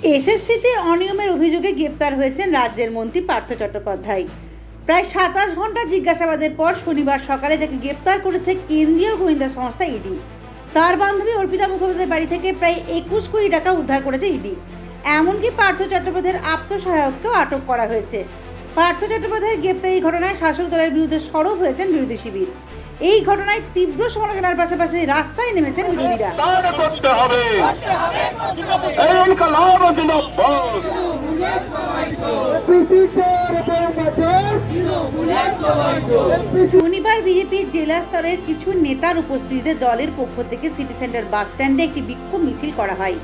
এসএসসিতে অনিয়মের অভিযোগে গ্রেপ্তার হয়েছেন রাজ্যের মন্ত্রী পার্থ চট্টোপাধ্যায়। প্রায় ২৭ ঘন্টা জিজ্ঞাসাবাদের পর শনিবার সকালে তাকে গ্রেপ্তার করেছে কেন্দ্রীয় গোয়েন্দা সংস্থা ইডি। তার বান্ধবী অর্পিতা মুখোপাধ্যায়ের বাড়ি থেকে প্রায় ২১ কোটি টাকা উদ্ধার করেছে ইডি। এমনকি পার্থ চট্টোপাধ্যায়ের আত্মসহায়ককেও আটক করা হয়েছে। পার্থ চট্টোপাধ্যায়ের গ্রেপ্তারি ঘটনায় শাসক দলের বিরুদ্ধে সরব হয়েছেন বিরোধী শিবির। এই ঘটনায় তীব্র সমালোচনার পাশাপাশি রাস্তায় নেমেছেন বিরোধীরা। শনিবার বিজেপির জেলা স্তরের কিছু নেতার উপস্থিতিতে দলের পক্ষ থেকে সিটি সেন্টার বাস স্ট্যান্ডে একটি বিক্ষোভ মিছিল করা হয়।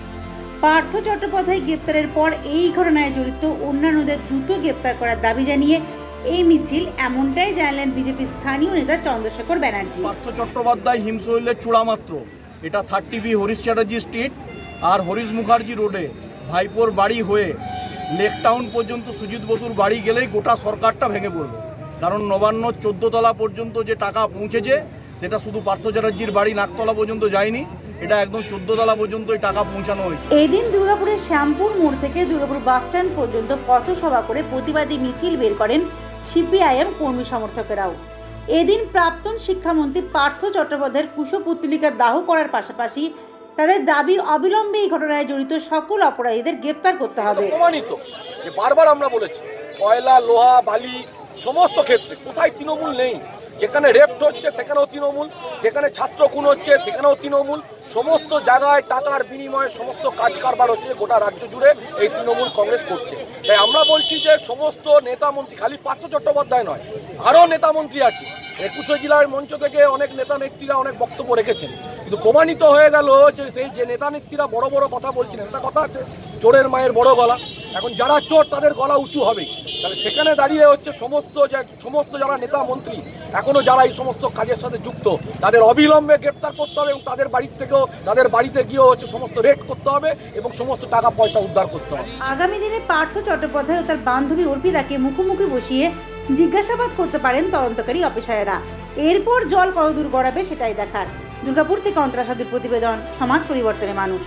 পার্থ চট্টোপাধ্যায় গ্রেপ্তারের পর এই ঘটনায় জড়িত অন্যান্যদের দ্রুত গ্রেপ্তার করার দাবি জানিয়ে এই মিছিল, এমনটাই জানালেন বিজেপি স্থানীয় নেতা চন্দ্রশেখর ব্যানার্জি। পার্থ চট্টোপাধ্যায় হিমশৈলের চূড়ামাত্র। এটা 30B হরিশ চ্যাটার্জি স্ট্রিট আর হরিশ মুখার্জি রোডে ভাইপোর বাড়ি হয়ে লেক টাউন পর্যন্ত সুজিত বসুর বাড়ি গেলেই গোটা সরকারটা ভেঙে পড়বে। কারণ নবান্ন 14 তলা পর্যন্ত যে টাকা পৌঁছেছে সেটা শুধু পার্থ চ্যাটার্জির বাড়ি নাকতলা পর্যন্ত যায়নি, এটা একদম 14 তলা পর্যন্ত এই টাকা পৌঁছানো হয়েছে। এদিন দুর্গাপুরের শ্যামপুর মোড় থেকে দুর্গাপুর বাস স্ট্যান্ড পর্যন্ত পথসভা করে প্রতিবাদী মিছিল বের করেন সিপিআইএম কর্মী সমর্থকেরাও। এদিন প্রাক্তন শিক্ষামন্ত্রী পার্থ চট্টোপাধ্যায়ের কুশপুত্তলিকা দাহ করার পাশাপাশি তাদের দাবি অবিলম্বে এই ঘটনায় জড়িত সকল অপরাধীদের গ্রেপ্তার করতে হবে। প্রমাণিত যে বারবার আমরা বলেছি, কয়লা, লোহা, বালি সমস্ত ক্ষেত্রে কোথায় তৃণমূল নেই। যেখানে রেপ্ট হচ্ছে সেখানেও তৃণমূল, যেখানে ছাত্র খুন হচ্ছে সেখানেও তৃণমূল, সমস্ত জায়গায় টাকার বিনিময়ে সমস্ত কাজ কারবার হচ্ছে গোটা রাজ্য জুড়ে এই তৃণমূল কংগ্রেস করছে। তাই আমরা বলছি যে সমস্ত নেতা মন্ত্রী, খালি পার্থ চট্টোপাধ্যায় নয়, আরও নেতা মন্ত্রী আছে। 21 জেলার মঞ্চ থেকে অনেক নেতা নেত্রীরা অনেক বক্তব্য রেখেছেন, কিন্তু প্রমাণিত হয়ে গেল যে সেই যে নেতা নেত্রীরা বড় বড় কথা বলছিলেন, একটা কথা আছে চোরের মায়ের বড় গলা। এখন যারা চোর তাদের গলা উঁচু হবে। তাহলে সেখানে দাঁড়িয়ে হচ্ছে সমস্ত যারা নেতা মন্ত্রী এখনো যারা এই সমস্ত কাজের সাথে যুক্ত তাদের অবিলম্বে গ্রেপ্তার করতে হবে এবং তাদের বাড়িতে গিয়েও হচ্ছে সমস্ত রেড করতে হবে এবং সমস্ত টাকা পয়সা উদ্ধার করতে হবে। আগামী দিনে পার্থ চট্টোপাধ্যায় ও তার বান্ধবী অর্পিতাকে মুখোমুখি বসিয়ে জিজ্ঞাসাবাদ করতে পারেন তদন্তকারী অফিসারেরা। এরপর জল কতদূর গড়াবে সেটাই দেখার। দুর্গাপুর থেকে অন্তরা সাধুর প্রতিবেদন, সমাজ পরিবর্তনের মানুষ।